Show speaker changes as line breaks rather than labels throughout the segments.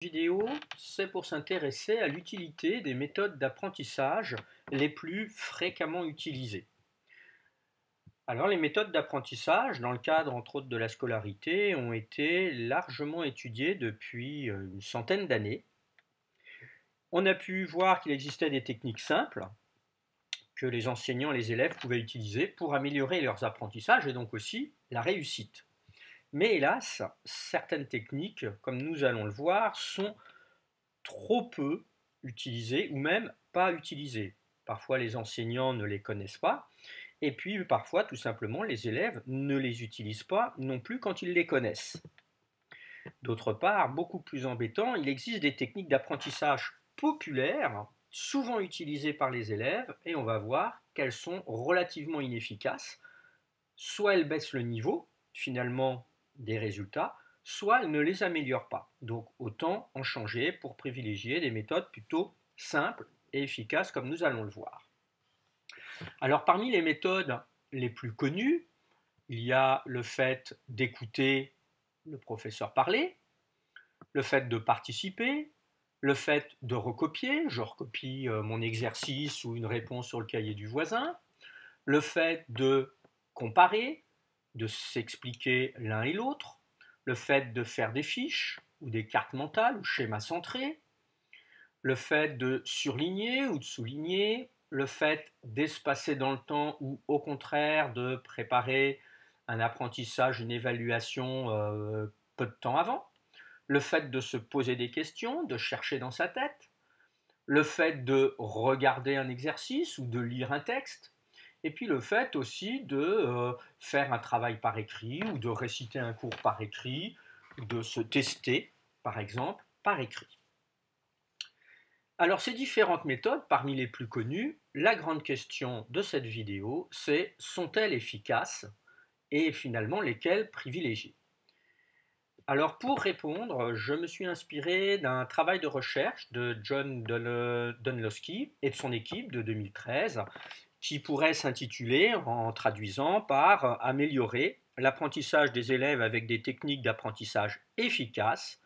Vidéo, c'est pour s'intéresser à l'utilité des méthodes d'apprentissage les plus fréquemment utilisées. Alors, les méthodes d'apprentissage, dans le cadre entre autres de la scolarité, ont été largement étudiées depuis une centaine d'années. On a pu voir qu'il existait des techniques simples que les enseignants et les élèves pouvaient utiliser pour améliorer leurs apprentissages et donc aussi la réussite. Mais hélas, certaines techniques, comme nous allons le voir, sont trop peu utilisées ou même pas utilisées. Parfois les enseignants ne les connaissent pas et puis parfois tout simplement les élèves ne les utilisent pas non plus quand ils les connaissent. D'autre part, beaucoup plus embêtant, il existe des techniques d'apprentissage populaires, souvent utilisées par les élèves, et on va voir qu'elles sont relativement inefficaces. Soit elles baissent le niveau, finalement, des résultats, soit elles ne les améliorent pas. Donc autant en changer pour privilégier des méthodes plutôt simples et efficaces comme nous allons le voir. Alors parmi les méthodes les plus connues, il y a le fait d'écouter le professeur parler, le fait de participer, le fait de recopier, je recopie mon exercice ou une réponse sur le cahier du voisin, le fait de comparer, de s'expliquer l'un et l'autre, le fait de faire des fiches ou des cartes mentales ou schémas centrés, le fait de surligner ou de souligner, le fait d'espacer dans le temps ou au contraire de préparer un apprentissage, une évaluation peu de temps avant, le fait de se poser des questions, de chercher dans sa tête, le fait de regarder un exercice ou de lire un texte, et puis le fait aussi de faire un travail par écrit ou de réciter un cours par écrit, de se tester, par exemple, par écrit. Alors ces différentes méthodes, parmi les plus connues, la grande question de cette vidéo, c'est sont-elles efficaces et finalement lesquelles privilégier? Alors pour répondre, je me suis inspiré d'un travail de recherche de John Dunlosky et de son équipe de 2013 qui pourrait s'intituler, en traduisant, par améliorer l'apprentissage des élèves avec des techniques d'apprentissage efficaces,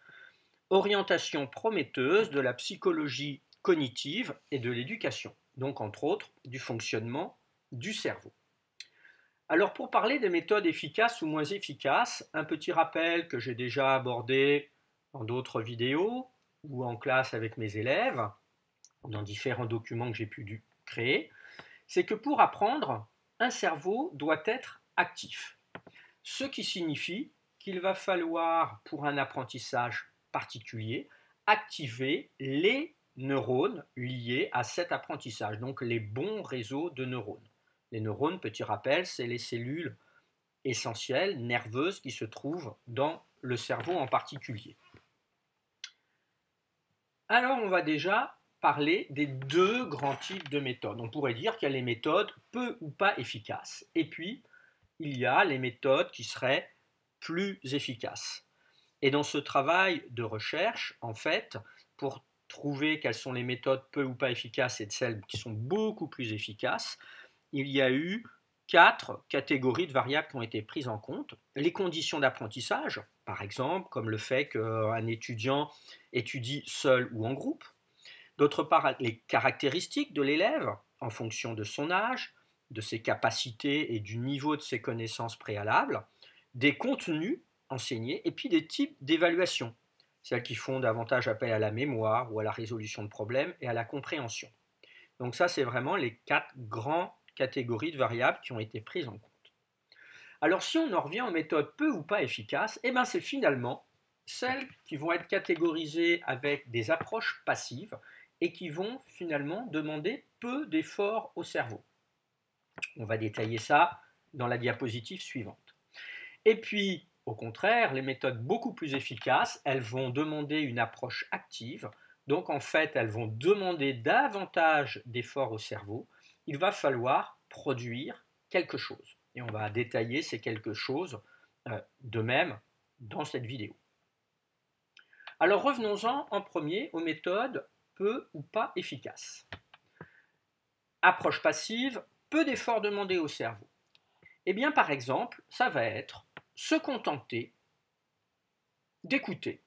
orientation prometteuse de la psychologie cognitive et de l'éducation, donc entre autres du fonctionnement du cerveau. Alors pour parler des méthodes efficaces ou moins efficaces, un petit rappel que j'ai déjà abordé dans d'autres vidéos ou en classe avec mes élèves, dans différents documents que j'ai pu créer, c'est que pour apprendre, un cerveau doit être actif. Ce qui signifie qu'il va falloir, pour un apprentissage particulier, activer les neurones liés à cet apprentissage, donc les bons réseaux de neurones. Les neurones, petit rappel, c'est les cellules essentielles, nerveuses, qui se trouvent dans le cerveau en particulier. Alors on va déjà parler des deux grands types de méthodes. On pourrait dire qu'il y a les méthodes peu ou pas efficaces, et puis il y a les méthodes qui seraient plus efficaces. Et dans ce travail de recherche, en fait, pour trouver quelles sont les méthodes peu ou pas efficaces et de celles qui sont beaucoup plus efficaces, il y a eu 4 catégories de variables qui ont été prises en compte. Les conditions d'apprentissage, par exemple, comme le fait qu'un étudiant étudie seul ou en groupe. D'autre part, les caractéristiques de l'élève en fonction de son âge, de ses capacités et du niveau de ses connaissances préalables, des contenus enseignés et puis des types d'évaluation, celles qui font davantage appel à la mémoire ou à la résolution de problèmes et à la compréhension. Donc ça, c'est vraiment les 4 grandes catégories de variables qui ont été prises en compte. Alors si on en revient aux méthodes peu ou pas efficaces, c'est finalement celles qui vont être catégorisées avec des approches passives et qui vont finalement demander peu d'efforts au cerveau. On va détailler ça dans la diapositive suivante. Et puis, au contraire, les méthodes beaucoup plus efficaces, elles vont demander une approche active. Donc, en fait, elles vont demander davantage d'efforts au cerveau. Il va falloir produire quelque chose. Et on va détailler ces quelque chose de même dans cette vidéo. Alors, revenons-en en premier aux méthodes peu ou pas efficaces. Approche passive, peu d'efforts demandés au cerveau. Eh bien, par exemple, ça va être se contenter d'écouter.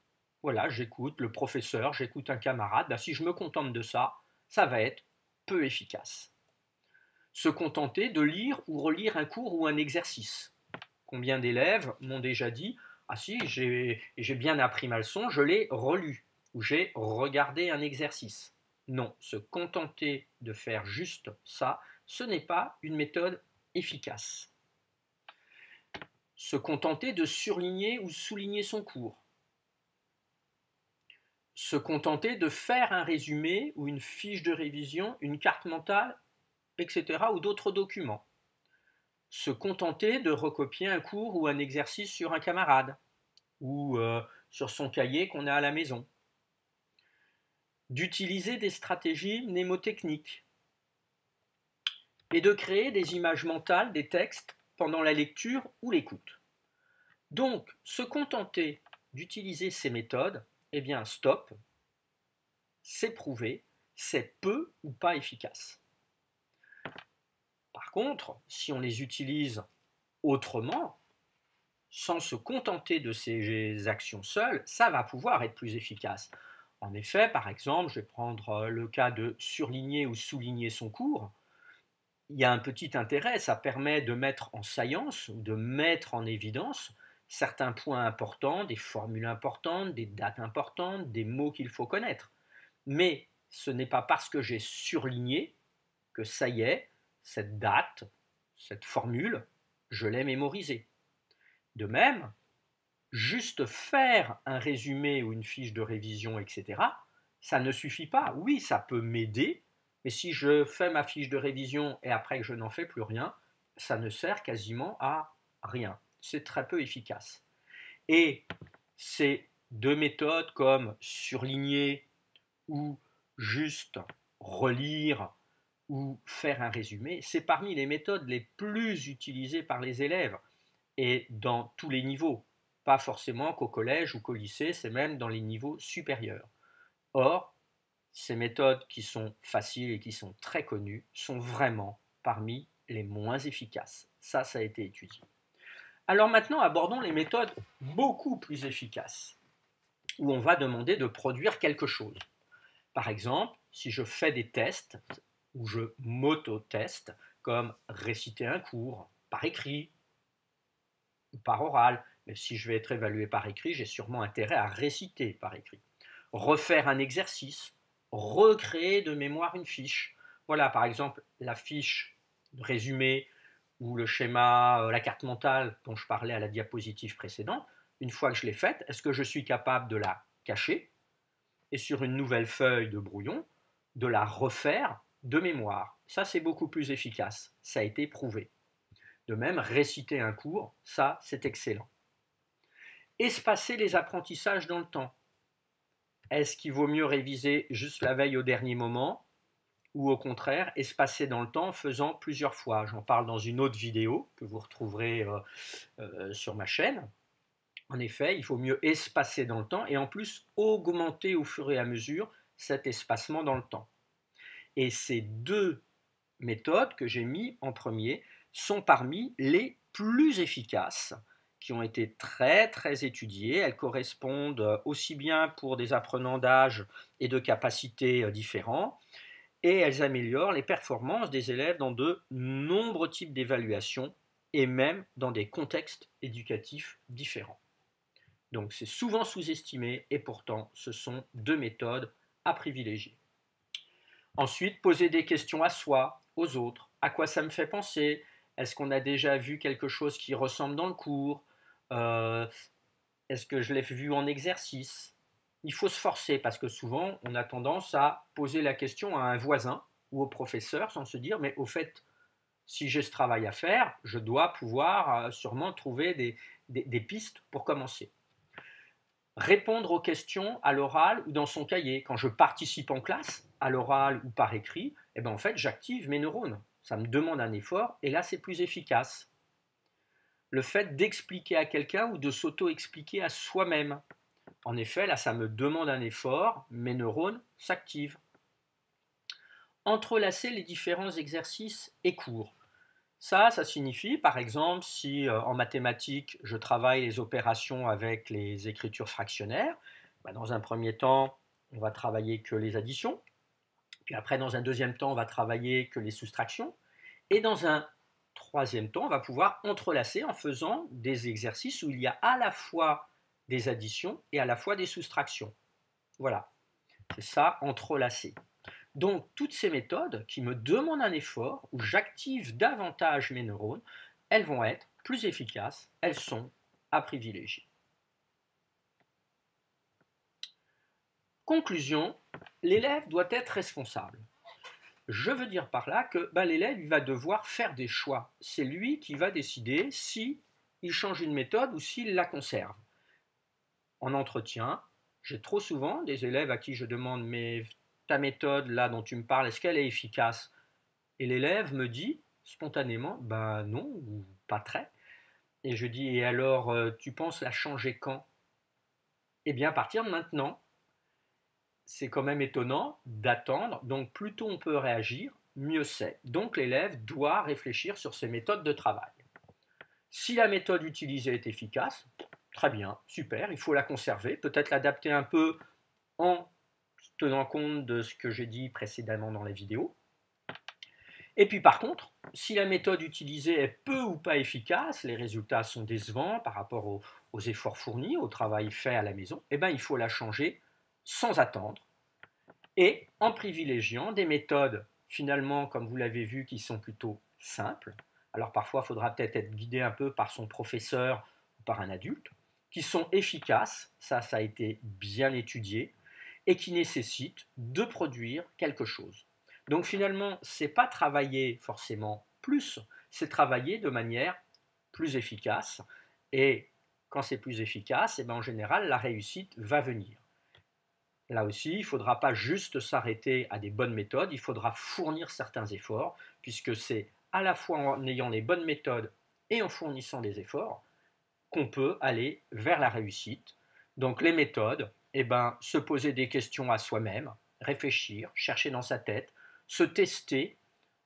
Voilà, j'écoute le professeur, j'écoute un camarade. Ben, si je me contente de ça, ça va être peu efficace. Se contenter de lire ou relire un cours ou un exercice. Combien d'élèves m'ont déjà dit « Ah si, j'ai bien appris ma leçon, je l'ai relu » ou « J'ai regardé un exercice ». Non, se contenter de faire juste ça, ce n'est pas une méthode efficace. Se contenter de surligner ou souligner son cours. Se contenter de faire un résumé ou une fiche de révision, une carte mentale, etc. ou d'autres documents. Se contenter de recopier un cours ou un exercice sur un camarade ou sur son cahier qu'on a à la maison. D'utiliser des stratégies mnémotechniques et de créer des images mentales des textes pendant la lecture ou l'écoute. Donc, se contenter d'utiliser ces méthodes, eh bien, stop, c'est prouvé, c'est peu ou pas efficace. Par contre, si on les utilise autrement, sans se contenter de ces actions seules, ça va pouvoir être plus efficace. En effet, par exemple, je vais prendre le cas de surligner ou souligner son cours. Il y a un petit intérêt, ça permet de mettre en saillance ou de mettre en évidence certains points importants, des formules importantes, des dates importantes, des mots qu'il faut connaître. Mais ce n'est pas parce que j'ai surligné que ça y est, cette date, cette formule, je l'ai mémorisée. De même, juste faire un résumé ou une fiche de révision, etc., ça ne suffit pas. Oui, ça peut m'aider, mais si je fais ma fiche de révision et après que je n'en fais plus rien, ça ne sert quasiment à rien. C'est très peu efficace. Et ces deux méthodes comme surligner ou juste relire ou faire un résumé, c'est parmi les méthodes les plus utilisées par les élèves et dans tous les niveaux. Pas forcément qu'au collège ou qu'au lycée, c'est même dans les niveaux supérieurs. Or, ces méthodes qui sont faciles et qui sont très connues sont vraiment parmi les moins efficaces. Ça a été étudié. Alors maintenant, abordons les méthodes beaucoup plus efficaces, où on va demander de produire quelque chose. Par exemple, si je fais des tests, ou je m'auto-teste, comme réciter un cours par écrit, ou par oral, mais si je vais être évalué par écrit, j'ai sûrement intérêt à réciter par écrit. Refaire un exercice, recréer de mémoire une fiche. Voilà, par exemple, la fiche de résumé ou le schéma, la carte mentale dont je parlais à la diapositive précédente. Une fois que je l'ai faite, est-ce que je suis capable de la cacher et sur une nouvelle feuille de brouillon, de la refaire de mémoire? Ça, c'est beaucoup plus efficace. Ça a été prouvé. De même, réciter un cours, ça, c'est excellent. Espacer les apprentissages dans le temps. Est-ce qu'il vaut mieux réviser juste la veille au dernier moment ou au contraire espacer dans le temps en faisant plusieurs fois? J'en parle dans une autre vidéo que vous retrouverez sur ma chaîne. En effet, il faut mieux espacer dans le temps et en plus augmenter au fur et à mesure cet espacement dans le temps. Et ces deux méthodes que j'ai mis en premier sont parmi les plus efficaces, qui ont été très très étudiées. Elles correspondent aussi bien pour des apprenants d'âge et de capacités différents, et elles améliorent les performances des élèves dans de nombreux types d'évaluations et même dans des contextes éducatifs différents. Donc c'est souvent sous-estimé et pourtant ce sont deux méthodes à privilégier. Ensuite, poser des questions à soi, aux autres. À quoi ça me fait penser? Est-ce qu'on a déjà vu quelque chose qui ressemble dans le cours? Est-ce que je l'ai vu en exercice? Il faut se forcer parce que souvent on a tendance à poser la question à un voisin ou au professeur sans se dire mais au fait, si j'ai ce travail à faire, je dois pouvoir sûrement trouver des pistes pour commencer. Répondre aux questions à l'oral ou dans son cahier. Quand je participe en classe, à l'oral ou par écrit, eh ben en fait, j'active mes neurones. Ça me demande un effort et là, c'est plus efficace. Le fait d'expliquer à quelqu'un ou de s'auto-expliquer à soi-même. En effet, là, ça me demande un effort, mes neurones s'activent. Entrelacer les différents exercices et cours. Ça signifie, par exemple, si en mathématiques, je travaille les opérations avec les écritures fractionnaires, Dans un premier temps, on va travailler que les additions, puis après, dans un deuxième temps, on va travailler que les soustractions, et dans un troisième temps, on va pouvoir entrelacer en faisant des exercices où il y a à la fois des additions et à la fois des soustractions. Voilà, c'est ça, entrelacer. Donc, toutes ces méthodes qui me demandent un effort, où j'active davantage mes neurones, elles vont être plus efficaces, elles sont à privilégier. Conclusion, l'élève doit être responsable. Je veux dire par là que l'élève va devoir faire des choix. C'est lui qui va décider si il change une méthode ou s'il la conserve. En entretien, j'ai trop souvent des élèves à qui je demande mais ta méthode là dont tu me parles, est-ce qu'elle est efficace? Et l'élève me dit spontanément non ou pas très. Et je dis et alors tu penses la changer quand? Eh bien à partir de maintenant. C'est quand même étonnant d'attendre, donc plus tôt on peut réagir, mieux c'est. Donc l'élève doit réfléchir sur ses méthodes de travail. Si la méthode utilisée est efficace, très bien, super, il faut la conserver, peut-être l'adapter un peu en tenant compte de ce que j'ai dit précédemment dans la vidéo. Et puis par contre, si la méthode utilisée est peu ou pas efficace, les résultats sont décevants par rapport aux efforts fournis, au travail fait à la maison, il faut la changer sans attendre et en privilégiant des méthodes, finalement, comme vous l'avez vu, qui sont plutôt simples. Alors parfois, il faudra peut-être être guidé un peu par son professeur ou par un adulte, qui sont efficaces, ça a été bien étudié, et qui nécessitent de produire quelque chose. Donc finalement, ce n'est pas travailler forcément plus, c'est travailler de manière plus efficace. Et quand c'est plus efficace, en général, la réussite va venir. Là aussi, il ne faudra pas juste s'arrêter à des bonnes méthodes, il faudra fournir certains efforts, puisque c'est à la fois en ayant les bonnes méthodes et en fournissant des efforts qu'on peut aller vers la réussite. Donc les méthodes, se poser des questions à soi-même, réfléchir, chercher dans sa tête, se tester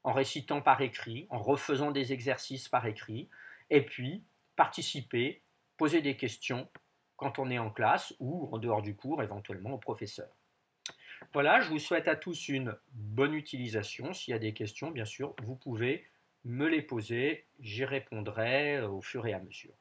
en récitant par écrit, en refaisant des exercices par écrit, et puis participer, poser des questions quand on est en classe ou en dehors du cours, éventuellement au professeur. Voilà, je vous souhaite à tous une bonne utilisation. S'il y a des questions, bien sûr, vous pouvez me les poser. J'y répondrai au fur et à mesure.